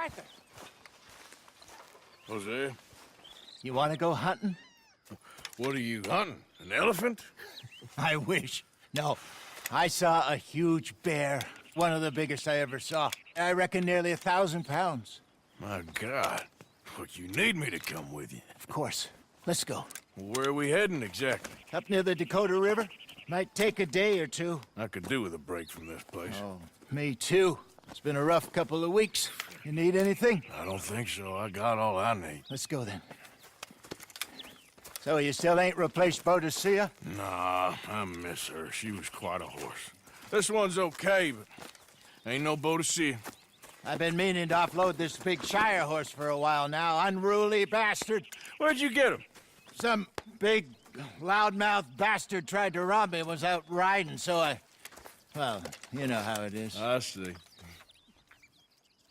Arthur. Jose, You want to go hunting? what are you hunting? An elephant? I wish. No, I saw a huge bear. One of the biggest I ever saw. I reckon nearly 1,000 pounds. My God. But you need me to come with you. Of course. Let's go. Where are we heading exactly? Up near the Dakota River. Might take a day or two. I could do with a break from this place. Oh, me too. It's been a rough couple of weeks. You need anything? I don't think so. I got all I need. Let's go then. So you still ain't replaced Boadicea? Nah, I miss her. She was quite a horse. This one's okay, but ain't no Boadicea. I've been meaning to offload this big Shire horse for a while now. Unruly bastard. Where'd you get him? Some big, loudmouth bastard tried to rob me and was out riding, so I... Well, you know how it is. I see.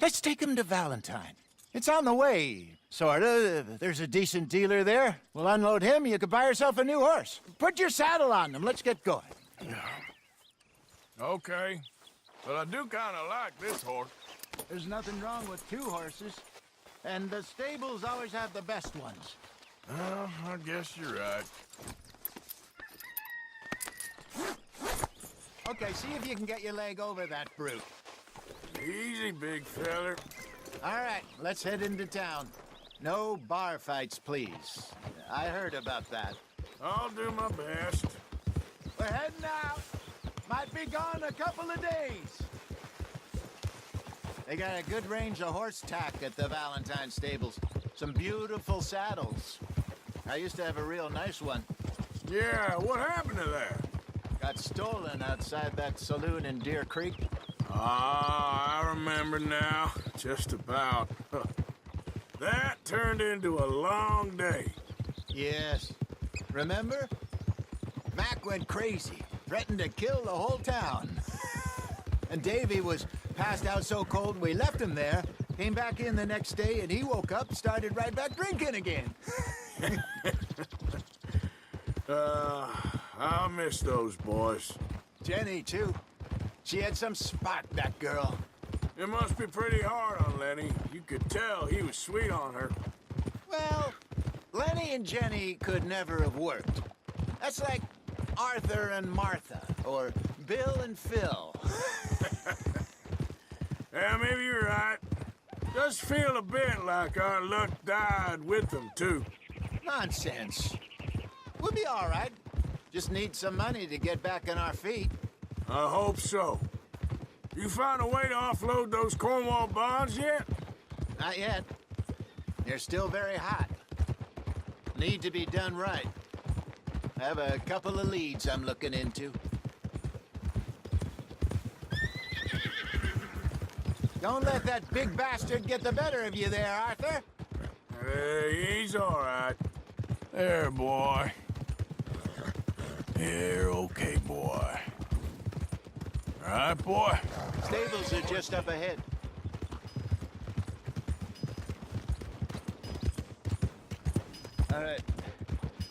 Let's take him to Valentine. It's on the way, sorta. There's a decent dealer there. We'll unload him, you could buy yourself a new horse. Put your saddle on him, let's get going. Okay. But I do kind of like this horse. There's nothing wrong with two horses. And the stables always have the best ones. Well, I guess you're right. Okay, see if you can get your leg over that brute. Easy, big feller. All right, let's head into town. No bar fights, please. I heard about that. I'll do my best. We're heading out. Might be gone a couple of days. They got a good range of horse tack at the Valentine stables. Some beautiful saddles. I used to have a real nice one. Yeah, what happened to that? Got stolen outside that saloon in Deer Creek. Ah, I remember now. Just about. That turned into a long day. Yes. Remember? Mac went crazy. Threatened to kill the whole town. And Davy was passed out so cold we left him there. Came back in the next day and he woke up, started right back drinking again. I'll miss those boys. Jenny, too. She had some spot, that girl. It must be pretty hard on Lenny. You could tell he was sweet on her. Well, Lenny and Jenny could never have worked. That's like Arthur and Martha, or Bill and Phil. Yeah, maybe you're right. Does feel a bit like our luck died with them, too. Nonsense. We'll be all right. Just need some money to get back on our feet. I hope so. You found a way to offload those Cornwall bonds yet? Not yet. They're still very hot. Need to be done right. I have a couple of leads I'm looking into. Don't let that big bastard get the better of you there, Arthur. He's all right. There, boy. Here, okay, boy. All right, boy? Stables are just up ahead. All right.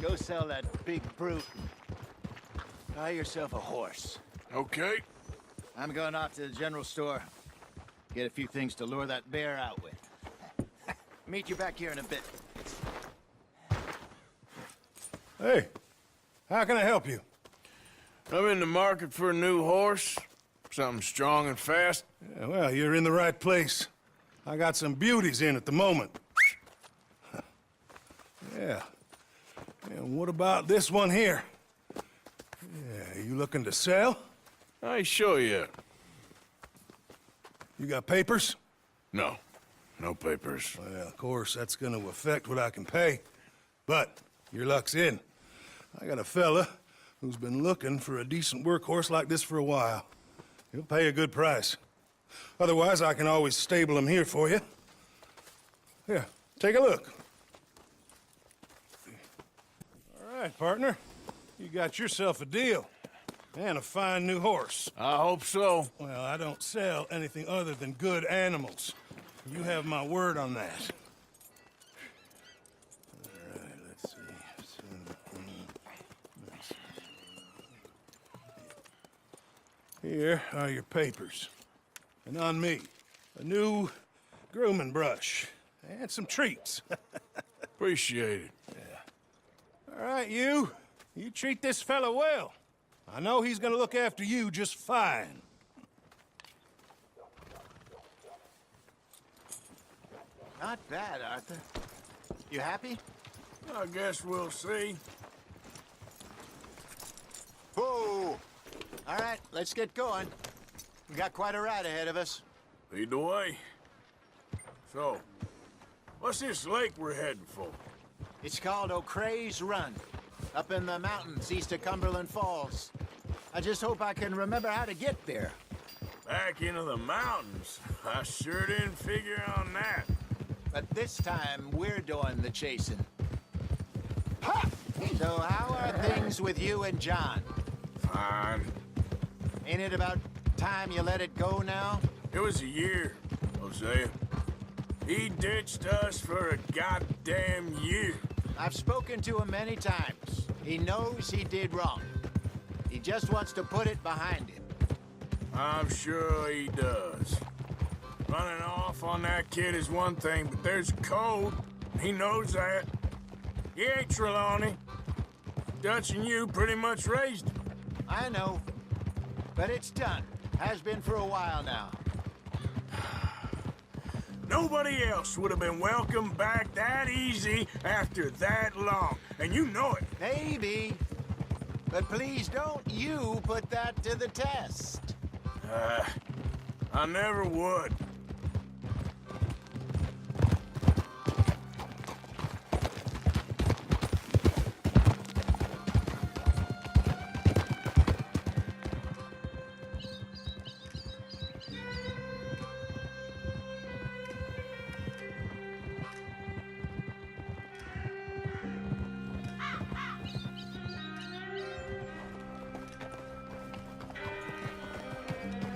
Go sell that big brute. Buy yourself a horse. Okay. I'm going off to the general store. Get a few things to lure that bear out with. Meet you back here in a bit. Hey, how can I help you? I'm in the market for a new horse. Something strong and fast. Yeah, well, you're in the right place. I got some beauties in at the moment. Yeah. And what about this one here? Yeah, you looking to sell? I ain't sure yet. You got papers? No. No papers. Well, of course, that's gonna affect what I can pay. But your luck's in. I got a fella who's been looking for a decent workhorse like this for a while. He'll pay a good price. Otherwise, I can always stable him here for you. Here, take a look. All right, partner. You got yourself a deal. And a fine new horse. I hope so. Well, I don't sell anything other than good animals. You have my word on that. All right, let's see. Here are your papers. And on me, a new grooming brush, and some treats. Appreciate it. All right, you. You treat this fella well. I know he's gonna look after you just fine. Not bad, Arthur. You happy? I guess we'll see. Whoa! All right, let's get going. We got quite a ride ahead of us. Lead the way. So, what's this lake we're heading for? It's called O'Creagh's Run, up in the mountains east of Cumberland Falls. I just hope I can remember how to get there. Back into the mountains? I sure didn't figure on that. But this time, we're doing the chasing. Ha! So how are things with you and John? Fine. Ain't it about time you let it go now? It was a year, Hosea. He ditched us for a goddamn year. I've spoken to him many times. He knows he did wrong. He just wants to put it behind him. I'm sure he does. Running off on that kid is one thing, but there's a code. He knows that. He ain't Trelawney. Dutch and you pretty much raised him. I know. But it's done. Has been for a while now. Nobody else would have been welcomed back that easy after that long, and you know it. Maybe. But please don't you put that to the test. I never would.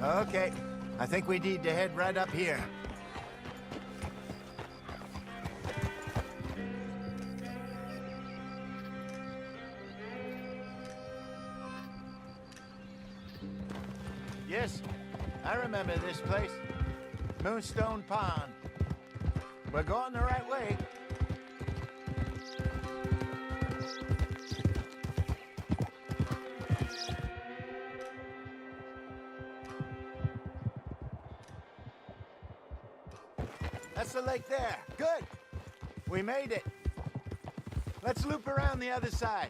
Okay. I think we need to head right up here. Yes, I remember this place. Moonstone Pond. We're going the right way. That's the lake there. Good. We made it. Let's loop around the other side.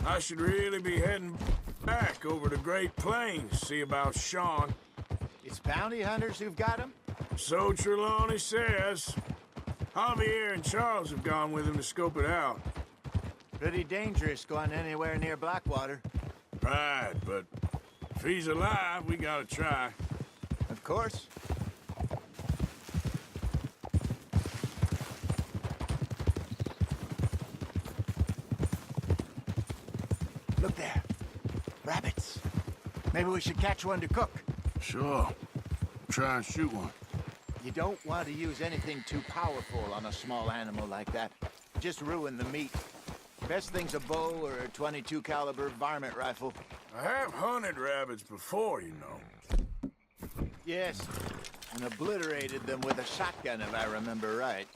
I should really be heading back over to Great Plains, see about Sean. It's bounty hunters who've got him? So Trelawney says. Javier and Charles have gone with him to scope it out. Pretty dangerous going anywhere near Blackwater. Right, but if he's alive, we gotta try. Of course. Look there. Rabbits. Maybe we should catch one to cook. Sure. Try and shoot one. You don't want to use anything too powerful on a small animal like that. Just ruin the meat. Best thing's a bow or a .22 caliber varmint rifle. I have hunted rabbits before, you know. Yes, and obliterated them with a shotgun if I remember right.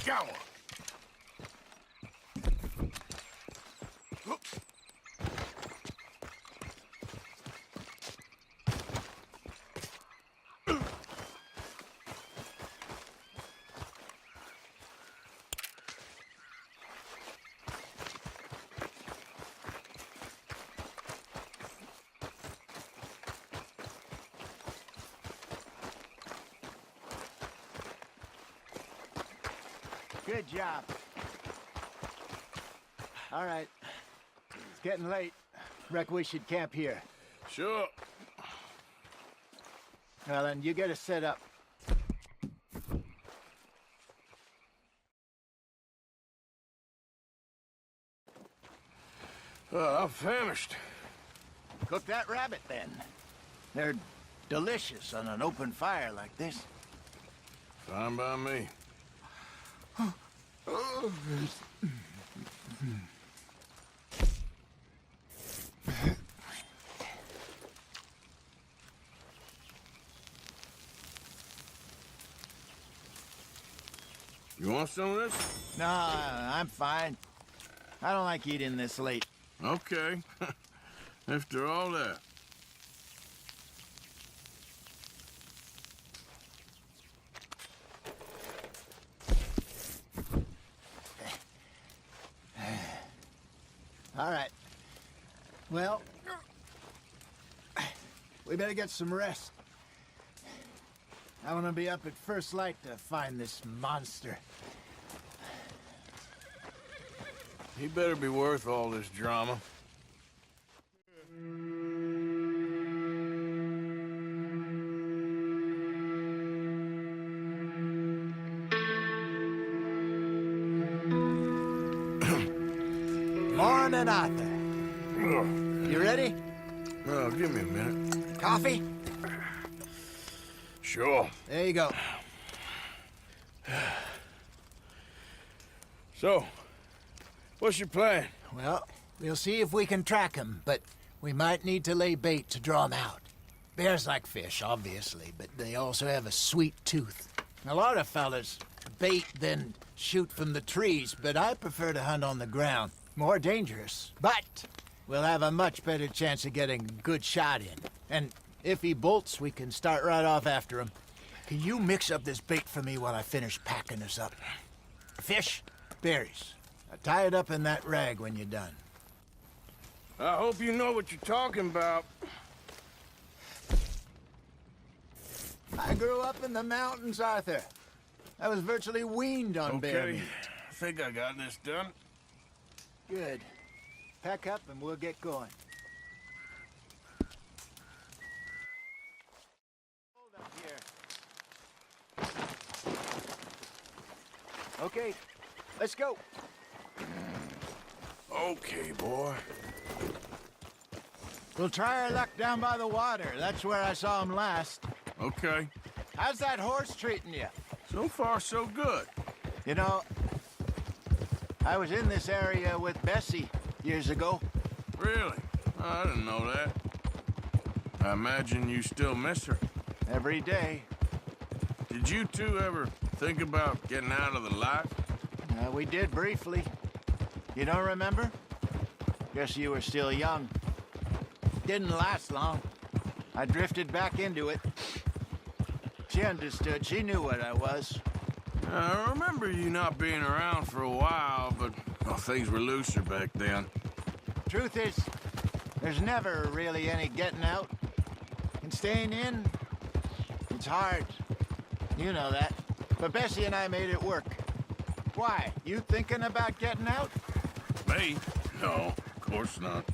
Got one. Good job. All right. It's getting late. Reckon we should camp here. Sure. Well, then, you get us set up. I'm famished. Cook that rabbit, then. They're delicious on an open fire like this. Fine by me. You want some of this? No, I'm fine. I don't like eating this late. Okay. After all that. All right. Well, we better get some rest. I want to be up at first light to find this monster. He better be worth all this drama. Morning, Arthur. You ready? Well, give me a minute. Coffee? Sure. There you go. So, what's your plan? Well, we'll see if we can track him, but we might need to lay bait to draw him out. Bears like fish, obviously, but they also have a sweet tooth. A lot of fellas bait, then shoot from the trees, but I prefer to hunt on the ground. More dangerous, but we'll have a much better chance of getting a good shot in. And if he bolts, we can start right off after him. Can you mix up this bait for me while I finish packing this up? Fish, berries. Tie it up in that rag when you're done. I hope you know what you're talking about. I grew up in the mountains, Arthur. I was virtually weaned on bear Okay. meat. I think I got this done. Good. Pack up and we'll get going. Hold up here. Okay, let's go. Okay, boy. We'll try our luck down by the water. That's where I saw him last. Okay. How's that horse treating you? So far, so good. You know, I was in this area with Bessie years ago. Really? I didn't know that. I imagine you still miss her. Every day. Did you two ever think about getting out of the life? We did briefly. You don't remember? Guess you were still young. Didn't last long. I drifted back into it. She understood. She knew what I was. I remember you not being around for a while, but well, things were looser back then. Truth is, there's never really any getting out. And staying in, it's hard. You know that. But Bessie and I made it work. Why? You thinking about getting out? Me? No, of course not.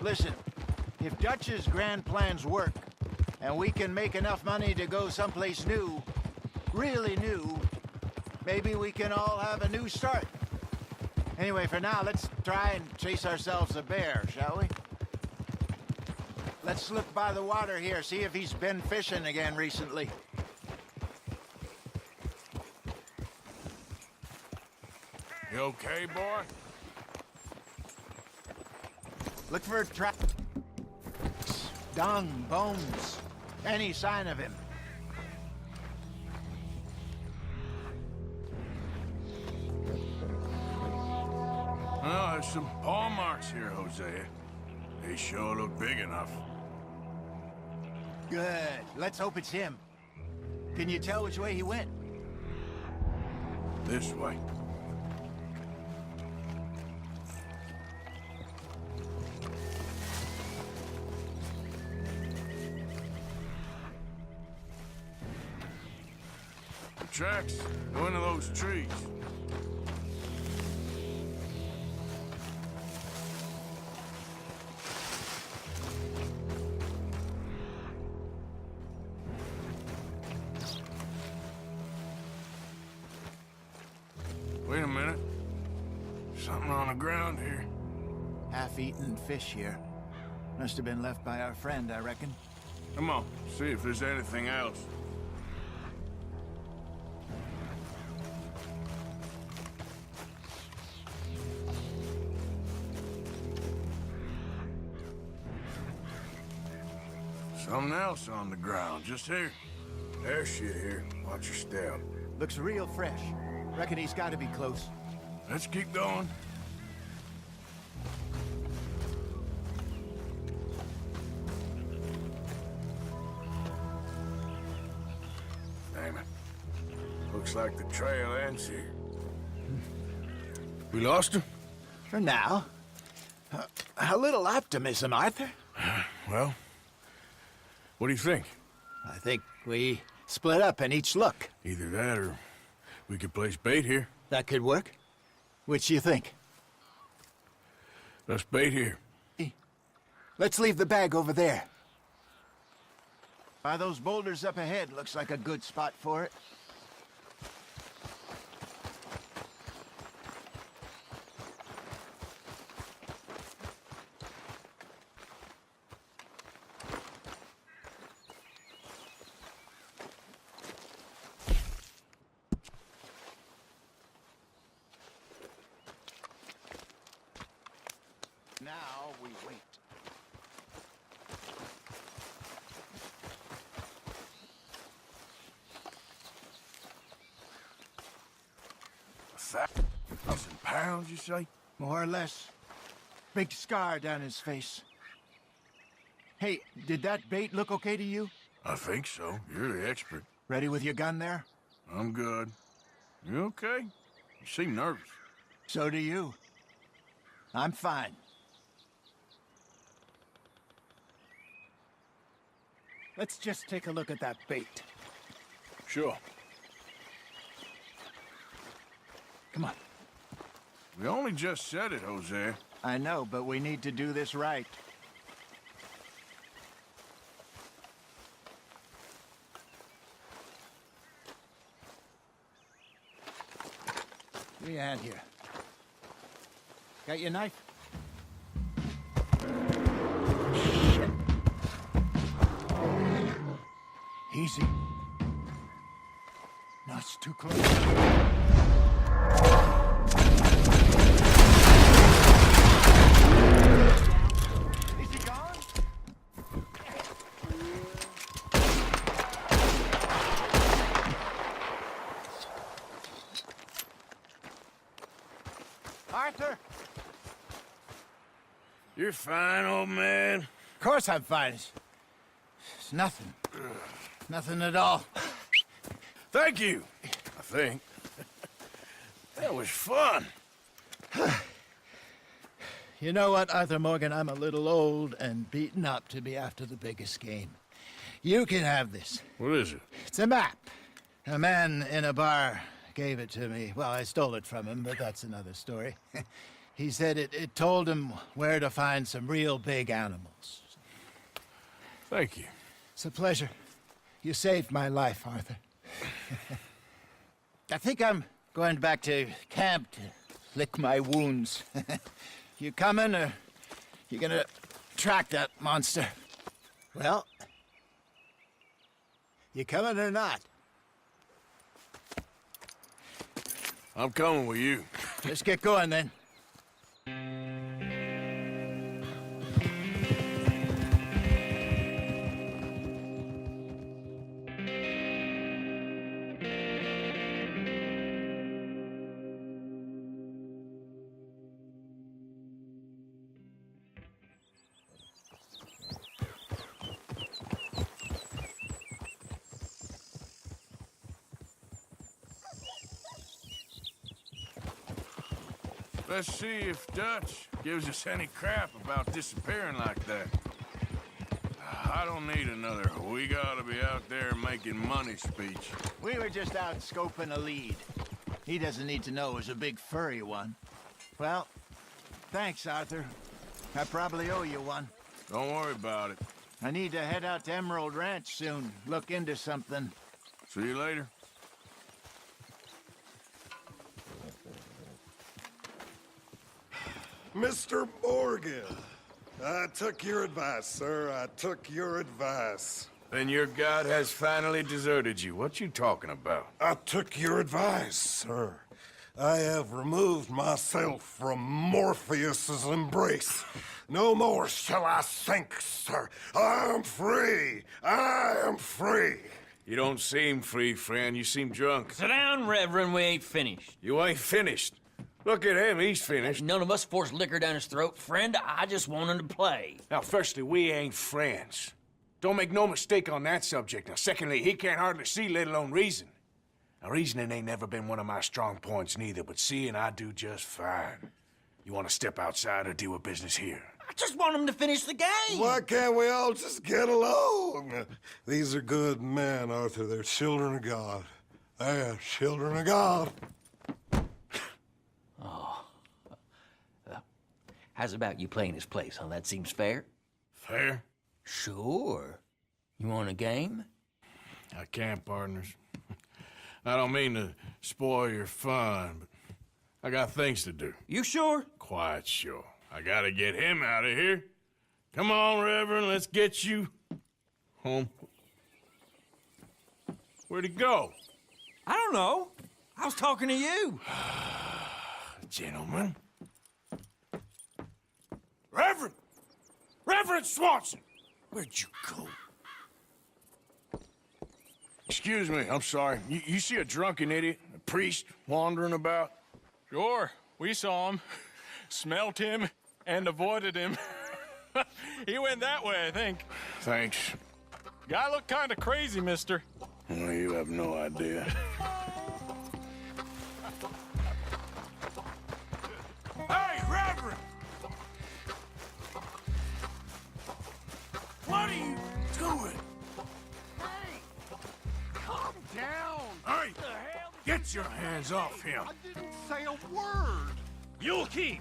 Listen, if Dutch's grand plans work, and we can make enough money to go someplace new, really new, maybe we can all have a new start. Anyway, for now, let's try and chase ourselves a bear, shall we? Let's look by the water here, see if he's been fishing again recently. You okay, boy? Look for tracks, dung, bones, any sign of him. Well, there's some paw marks here, Hosea. They sure look big enough. Good. Let's hope it's him. Can you tell which way he went? This way. The tracks go into those trees. Wait a minute. Something on the ground here. Half-eaten fish here. Must have been left by our friend, I reckon. Come on, see if there's anything else. Something else on the ground, just here. There's shit here. Watch your step. Looks real fresh. Reckon he's got to be close. Let's keep going. Damn it. Looks like the trail ends here. We lost him? For now. A little optimism, Arthur. Well, what do you think? I think we split up and each look. Either that or we could place bait here. That could work. Which do you think? Let's bait here. Let's leave the bag over there. By those boulders up ahead, looks like a good spot for it. Now we wait. £1,000, you say? More or less. Big scar down his face. Hey, did that bait look okay to you? I think so. You're the expert. Ready with your gun there? I'm good. You okay? You seem nervous. So do you. I'm fine. Let's just take a look at that bait. Sure. Come on. We only just said it, Jose. I know, but we need to do this right. Give me a hand here. Got your knife? Shit. Easy. No, it's too close. Is he gone? Arthur! You're fine, old man. Of course I'm fine. It's nothing. Nothing at all. Thank you, I think. That was fun. You know what, Arthur Morgan? I'm a little old and beaten up to be after the biggest game. You can have this. What is it? It's a map. A man in a bar gave it to me. Well, I stole it from him, but that's another story. He said it told him where to find some real big animals. Thank you. It's a pleasure. You saved my life, Arthur. I think I'm going back to camp to lick my wounds. You coming, or you gonna track that monster? Well, you coming or not? I'm coming with you. Let's get going, then. Let's see if Dutch gives us any crap about disappearing like that. I don't need another "we gotta be out there making money" speech. We were just out scoping a lead. He doesn't need to know it was a big furry one. Well, thanks, Arthur. I probably owe you one. Don't worry about it. I need to head out to Emerald Ranch soon. Look into something. See you later. Mr. Morgan, I took your advice, sir. I took your advice. Then your god has finally deserted you. What you talking about? I took your advice, sir. I have removed myself from Morpheus's embrace. No more shall I sink, sir. I am free. I am free. You don't seem free, friend. You seem drunk. Sit down, Reverend. We ain't finished. You ain't finished. Look at him. He's finished. None of us forced liquor down his throat. Friend, I just want him to play. Now, firstly, we ain't friends. Don't make no mistake on that subject. Now, secondly, he can't hardly see, let alone reason. Now, reasoning ain't never been one of my strong points neither, but seeing I do just fine. You want to step outside or deal with business here? I just want him to finish the game. Why can't we all just get along? These are good men, Arthur. They're children of God. They're children of God. How's about you playing his place, huh? That seems fair? Fair? Sure. You want a game? I can't, partners. I don't mean to spoil your fun, but I got things to do. You sure? Quite sure. I gotta get him out of here. Come on, Reverend, let's get you home. Where'd he go? I don't know. I was talking to you. Gentlemen. Reverend! Reverend Swanson! Where'd you go? Excuse me, I'm sorry. You see a drunken idiot, a priest, wandering about? Sure, we saw him, smelt him, and avoided him. He went that way, I think. Thanks. Guy looked kind of crazy, mister. Well, you have no idea. Hey, Reverend! What are you doing? Calm down! Hey, get your hands off him. I didn't say a word! You'll keep.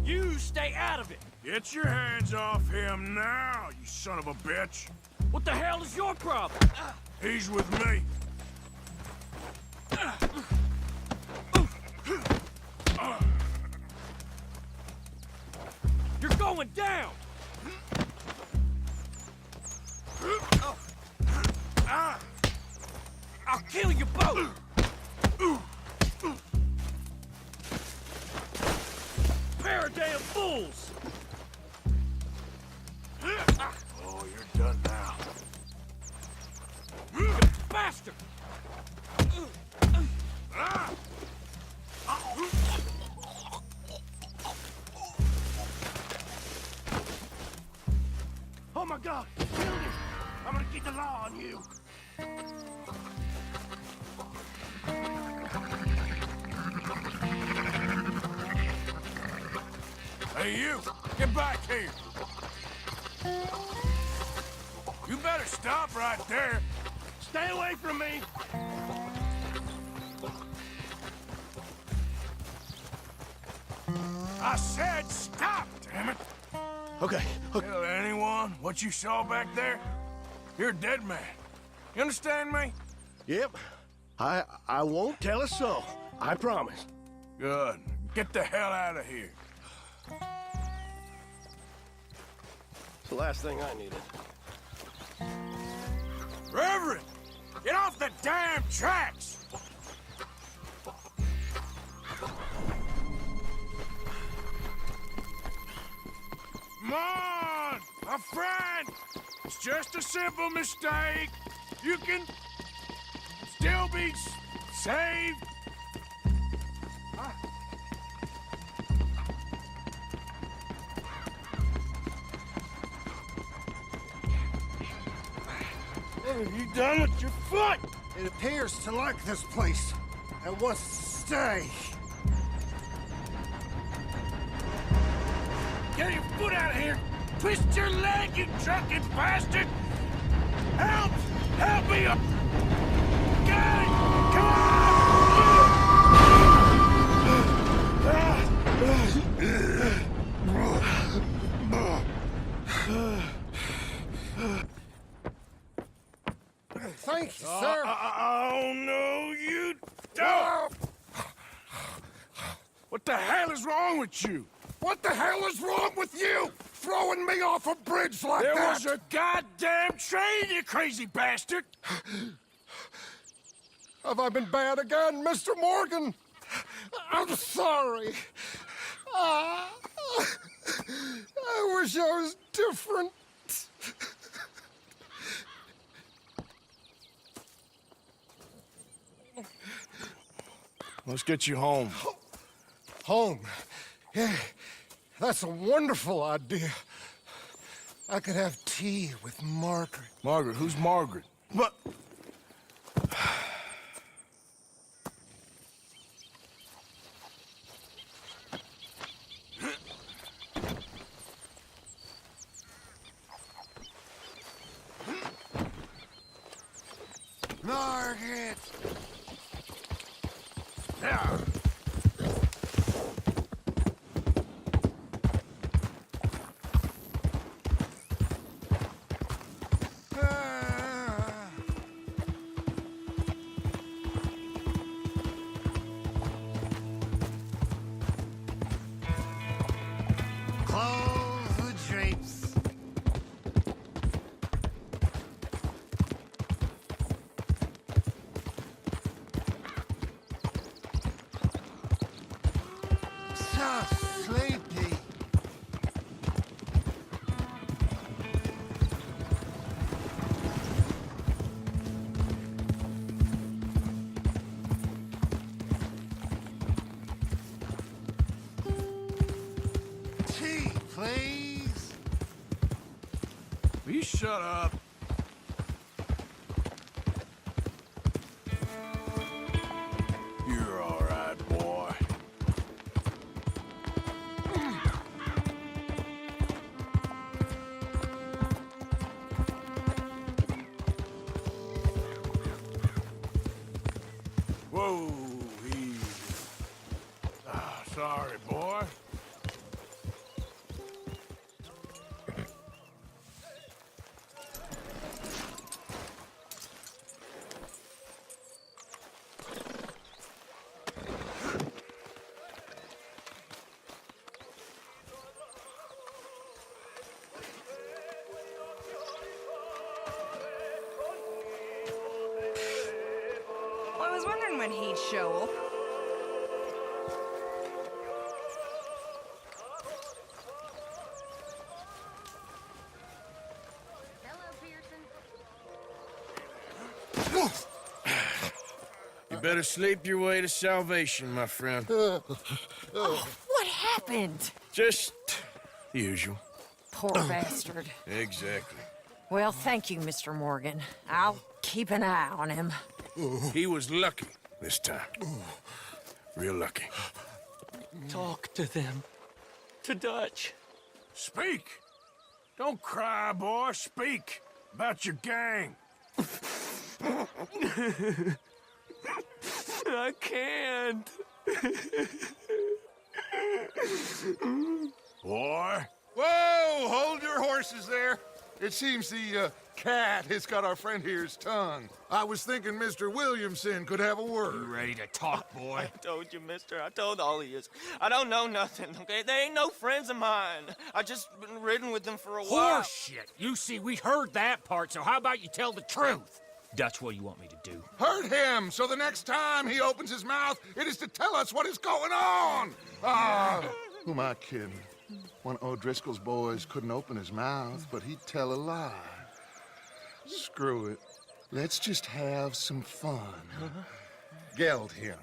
You stay out of it. Get your hands off him now, you son of a bitch. What the hell is your problem? He's with me. You're going down! I'll kill you both! Pair of damn fools! Oh, you're done now. Bastard! Oh my God! Killed him! I'm gonna get the law on you! Hey, you! Get back here! You better stop right there! Stay away from me! I said stop, damn it! Okay, Tell anyone what you saw back there? You're a dead man. You understand me? Yep. I won't tell a soul. I promise. Good. Get the hell out of here. It's the last thing I needed. Reverend! Get off the damn tracks! Come on, my friend! It's just a simple mistake. You can still be saved. What have you done with your foot? It appears to like this place and wants to stay. Get your foot out of here! Twist your leg, you drunken bastard! Help! Help me up! Get it! Come Thank you, sir. Oh, no, you don't! What the hell is wrong with you? What the hell is wrong with you? Throwing me off a bridge like There that? was a goddamn train, you crazy bastard! Have I been bad again, Mr. Morgan? I'm sorry. I wish I was different. Let's get you home. Home. Yeah, that's a wonderful idea. I could have tea with Margaret. Margaret, who's Margaret? What? Margaret! Yeah. Close the drapes. So sleepy. Tea, please. Will you shut up? You're all right, boy. Whoa, easy. Ah, sorry, boy. Well, I was wondering when he'd show up. You better sleep your way to salvation, my friend. What happened? Just the usual. Poor bastard. Exactly. Well, thank you, Mr. Morgan. I'll keep an eye on him. He was lucky this time. Real lucky. Talk to them. To Dutch. Speak! Don't cry, boy. Speak about your gang. I can't. Boy. Whoa! Hold your horses there. It seems the cat has got our friend here's tongue. I was thinking Mr. Williamson could have a word. Ready to talk, boy? I told you, mister. I told all of you. I don't know nothing, okay? They ain't no friends of mine. I just been ridden with them for a while. Horseshit. You see, we heard that part, so how about you tell the truth? Dutch, what do you want me to do? Hurt him, so the next time he opens his mouth, it is to tell us what is going on. Who am I kidding? One of O'Driscoll's boys couldn't open his mouth, but he'd tell a lie. Screw it. Let's just have some fun. Geld him.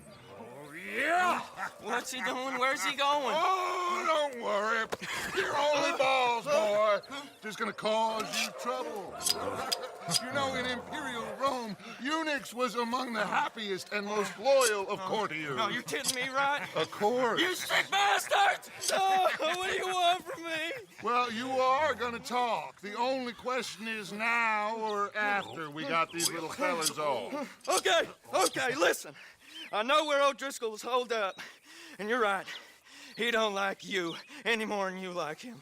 Yeah! What's he doing? Where's he going? Oh, don't worry. You're only balls, boy. Just gonna cause you trouble. You know, in Imperial Rome, eunuchs was among the happiest and most loyal of courtiers. No, you're kidding me, right? Of course. You sick bastard! Oh, what do you want from me? Well, you are gonna talk. The only question is now or after we got these little fellas off. Okay, listen. I know where O'Driscoll was holed up, and you're right. He don't like you any more than you like him.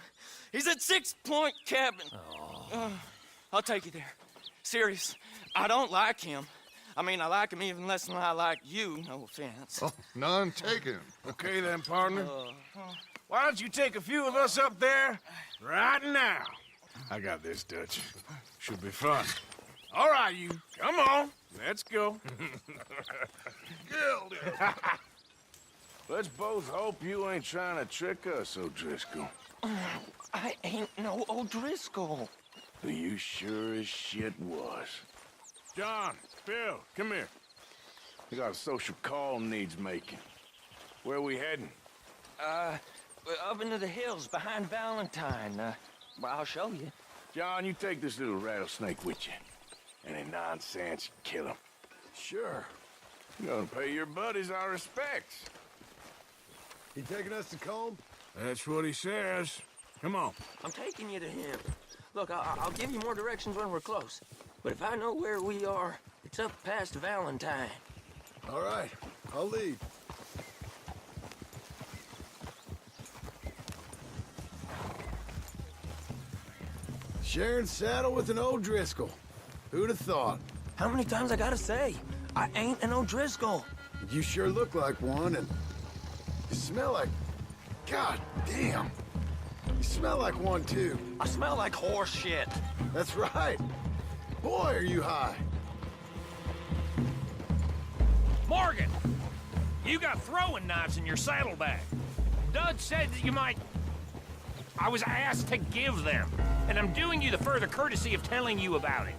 He's at 6 Point Cabin. I'll take you there. Serious, I don't like him. I mean, I like him even less than I like you, no offense. Oh, none taken. Okay then, partner. Why don't you take a few of us up there right now? I got this, Dutch. Should be fun. All right, you. Come on. Let's go. Let's both hope you ain't trying to trick us, O'Driscoll. I ain't no O'Driscoll. You sure as shit was. John, Bill, come here. We got a social call needs making. Where we heading? Up into the hills behind Valentine. Well, I'll show you. John, you take this little rattlesnake with you. Any nonsense, kill him. Sure. You're gonna pay your buddies our respects. He taking us to Combe? That's what he says. Come on. I'm taking you to him. Look, I'll give you more directions when we're close. But if I know where we are, it's up past Valentine. All right, I'll lead. Sharing saddle with an O'Driscoll. Who'd have thought? How many times I gotta say? I ain't an O'Driscoll. You sure look like one, and you smell like... God damn. You smell like one, too. I smell like horse shit. That's right. Boy, are you high. Morgan! You got throwing knives in your saddlebag. Dud said that you might... I was asked to give them, and I'm doing you the further courtesy of telling you about it.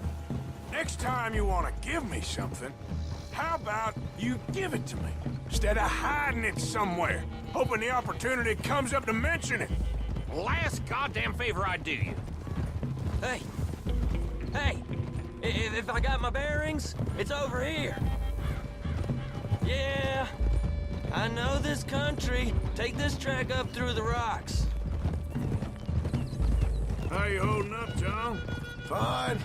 Next time you want to give me something, how about you give it to me? Instead of hiding it somewhere, hoping the opportunity comes up to mention it. Last goddamn favor I'd do you. Hey! Hey! If I got my bearings, it's over here. Yeah, I know this country. Take this track up through the rocks. How you holding up, John? Fine.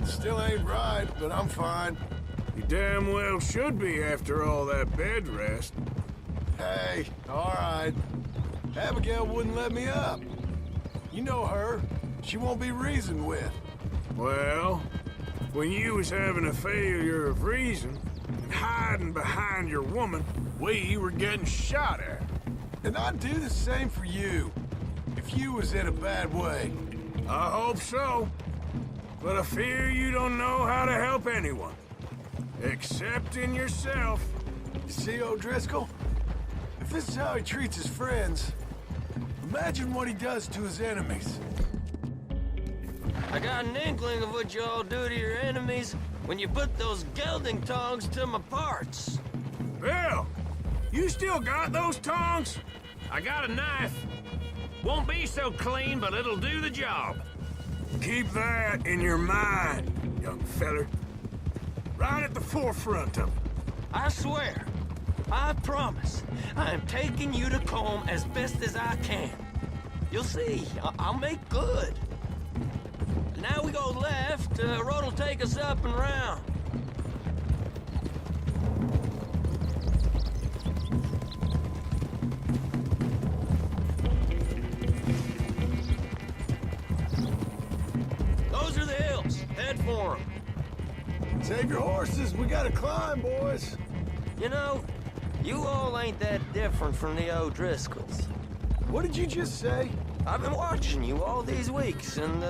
Still ain't right, but I'm fine. You damn well should be after all that bed rest. Hey, all right. Abigail wouldn't let me up. You know her. She won't be reasoned with. Well, when you was having a failure of reason and hiding behind your woman, we were getting shot at. And I'd do the same for you, if you was in a bad way. I hope so. But I fear you don't know how to help anyone. Except in yourself. You see, O'Driscoll? If this is how he treats his friends, imagine what he does to his enemies. I got an inkling of what you all do to your enemies when you put those gelding tongs to my parts. Bill, you still got those tongs? I got a knife. Won't be so clean, but it'll do the job. Keep that in your mind, young feller. Right at the forefront of it. I swear, I promise, I am taking you to Combe as best as I can. You'll see, I'll make good. Now we go left, road'll take us up and round. Those are the hills. Head for them. Save your horses, we gotta climb, boys. You know, you all ain't that different from the O'Driscolls. What did you just say? I've been watching you all these weeks, and,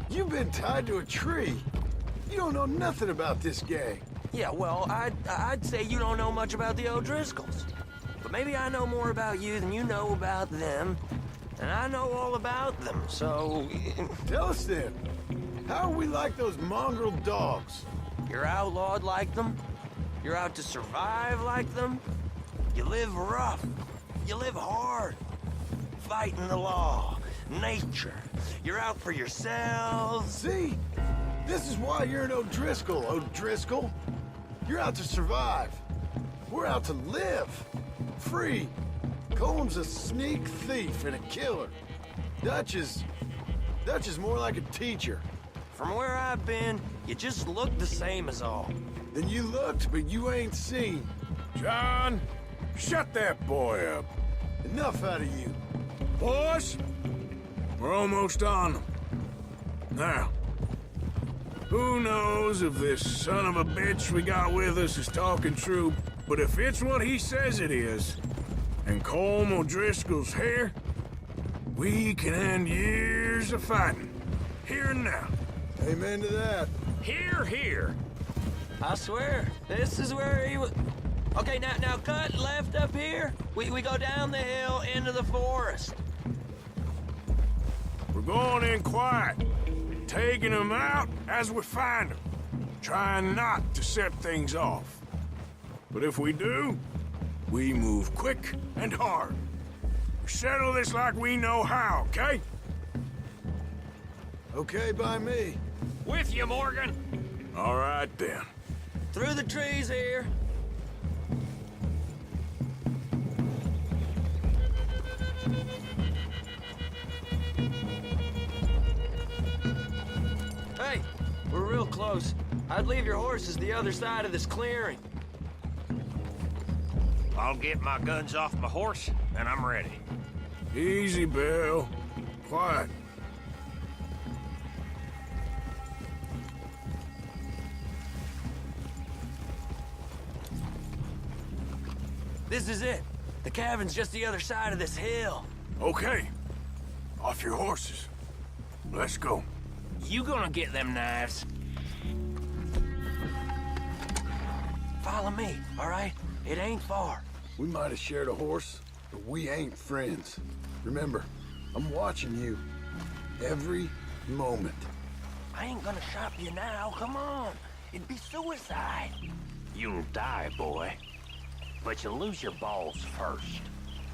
You've been tied to a tree. You don't know nothing about this gang. yeah, well, I'd say you don't know much about the O'Driscolls. But maybe I know more about you than you know about them, and I know all about them, so... Tell us then, how are we like those mongrel dogs? You're outlawed like them? You're out to survive like them? You live rough. You live hard. Fighting the law, nature. You're out for yourselves. See? This is why you're an O'Driscoll, O'Driscoll. You're out to survive. We're out to live. Free. Comb's a sneak thief and a killer. Dutch is more like a teacher. From where I've been, you just look the same as all. Then you looked, but you ain't seen. John, shut that boy up. Enough out of you. Boys, we're almost on them. Now, who knows if this son of a bitch we got with us is talking true, but if it's what he says it is, and Colm O'Driscoll's here, we can end years of fighting, here and now. Amen to that. Here, here. I swear, this is where he was. Okay, now cut left up here. We go down the hill into the forest. We're going in quiet, taking them out as we find them, trying not to set things off. But if we do, we move quick and hard. We settle this like we know how, okay? Okay by me. With you, Morgan. All right, then. Through the trees here. Hey, we're real close. I'd leave your horses the other side of this clearing. I'll get my guns off my horse, and I'm ready. Easy, Bill. Quiet. This is it. The cabin's just the other side of this hill. Okay. Off your horses. Let's go. You gonna get them knives? Follow me, all right? It ain't far. We might have shared a horse, but we ain't friends. Remember, I'm watching you every moment. I ain't gonna shop you now. Come on. It'd be suicide. You'll die, boy. But you'll lose your balls first.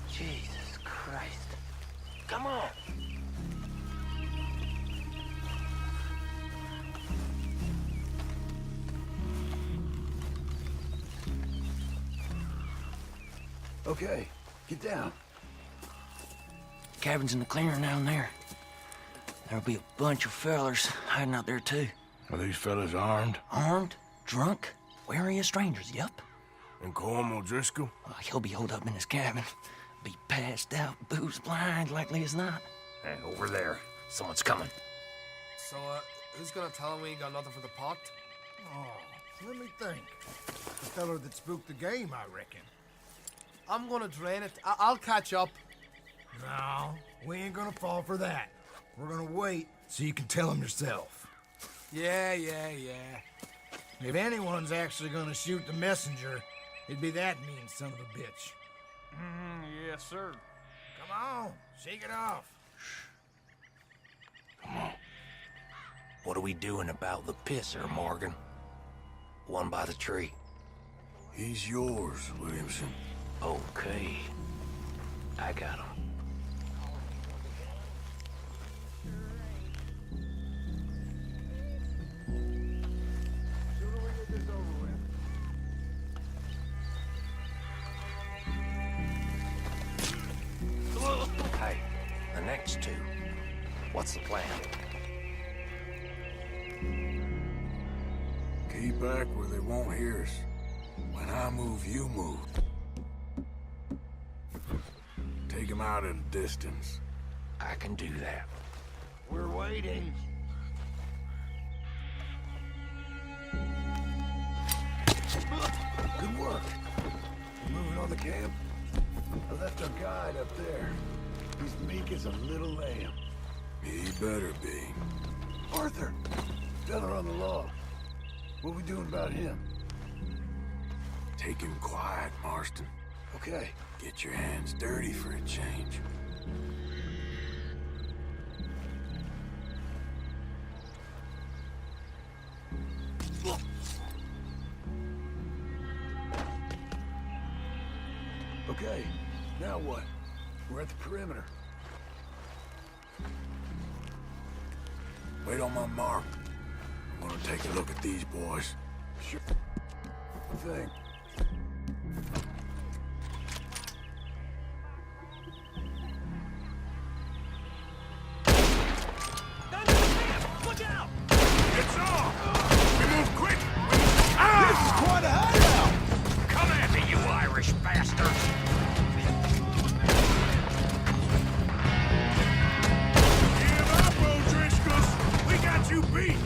Jesus Christ. Come on. Okay, get down. Cabin's in the clearing down there. There'll be a bunch of fellers hiding out there, too. Are these fellas armed? Armed, drunk, wary of strangers, yup. And Colm O'Driscoll? He'll be holed up in his cabin. Be passed out, booze blind, likely as not. Hey, over there. Someone's coming. So, who's gonna tell him we ain't got nothing for the pot? Oh, let me think. The feller that spooked the game, I reckon. I'm gonna drain it. I'll catch up. No, we ain't gonna fall for that. We're gonna wait so you can tell him yourself. Yeah. If anyone's actually gonna shoot the messenger, it'd be that mean son of a bitch. Yes, sir. Come on, shake it off. What are we doing about the pisser, Morgan? One by the tree. He's yours, Williamson. Okay. I got him. Hey, the next two. What's the plan? Keep back where they won't hear us. When I move, you move. Take him out at a distance. I can do that. We're waiting. Good work. Moving on the camp. I left our guide up there. He's meek as a little lamb. He better be. Arthur, fella on the log. What we doing about him? Take him quiet, Marston. Okay. Get your hands dirty for a change. Okay, now what? We're at the perimeter. Wait on my mark. I'm gonna take a look at these boys. Sure thing. Look out! It's off! We move quick! This is quite a hideout! Come at me, you Irish bastards! Give up, O'Driscolls! We got you beat!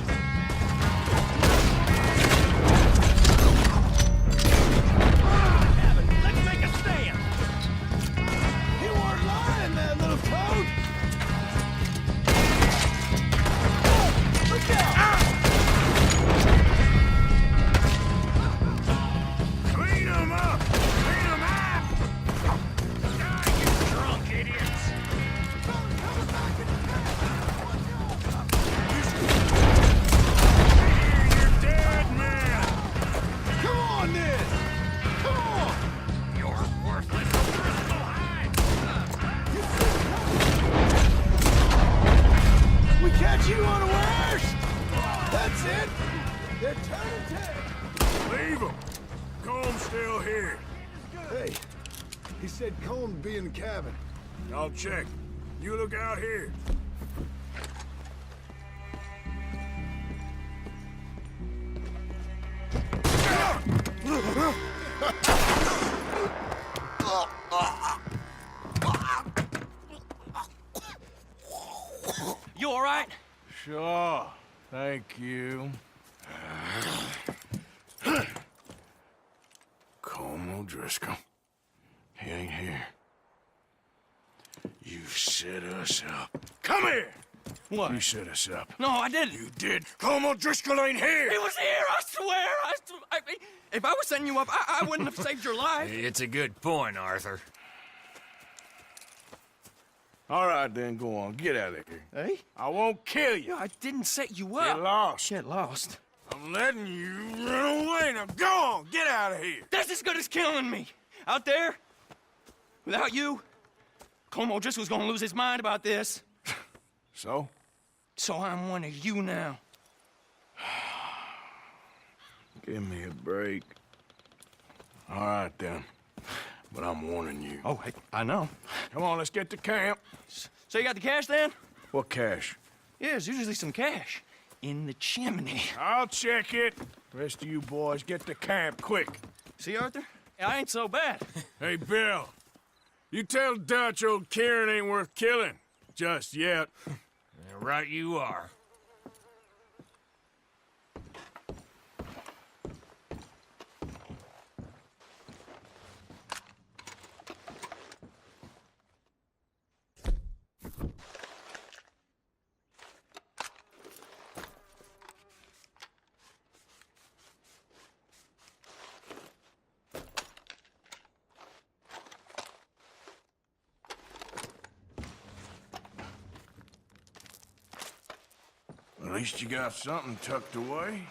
They're turning tail! Leave him! Comb's still here. Hey, he said Comb'd be in the cabin. I'll check. You look out here. You all right? Sure. Thank you. Colm O'Driscoll. He ain't here. You set us up. Come here! What? You set us up. No, I didn't. You did. Colm O'Driscoll ain't here! He was here, I swear! If I was setting you up, I wouldn't have saved your life. It's a good point, Arthur. All right, then, go on. Get out of here. Hey? I won't kill you. I didn't set you up. Get lost. Get lost. I'm letting you run away. Now go on. Get out of here. That's as good as killing me. Out there, without you, Colm O'Driscoll's gonna lose his mind about this. So? So I'm one of you now. Give me a break. All right, then. But I'm warning you. Oh, I know. Come on, let's get to camp. So you got the cash then? What cash? Yeah, there's usually some cash in the chimney. I'll check it. Rest of you boys, get to camp, quick. See, Arthur? I ain't so bad. Hey, Bill. You tell Dutch old Kieran ain't worth killing. Just yet. Right you are. At least you got something tucked away.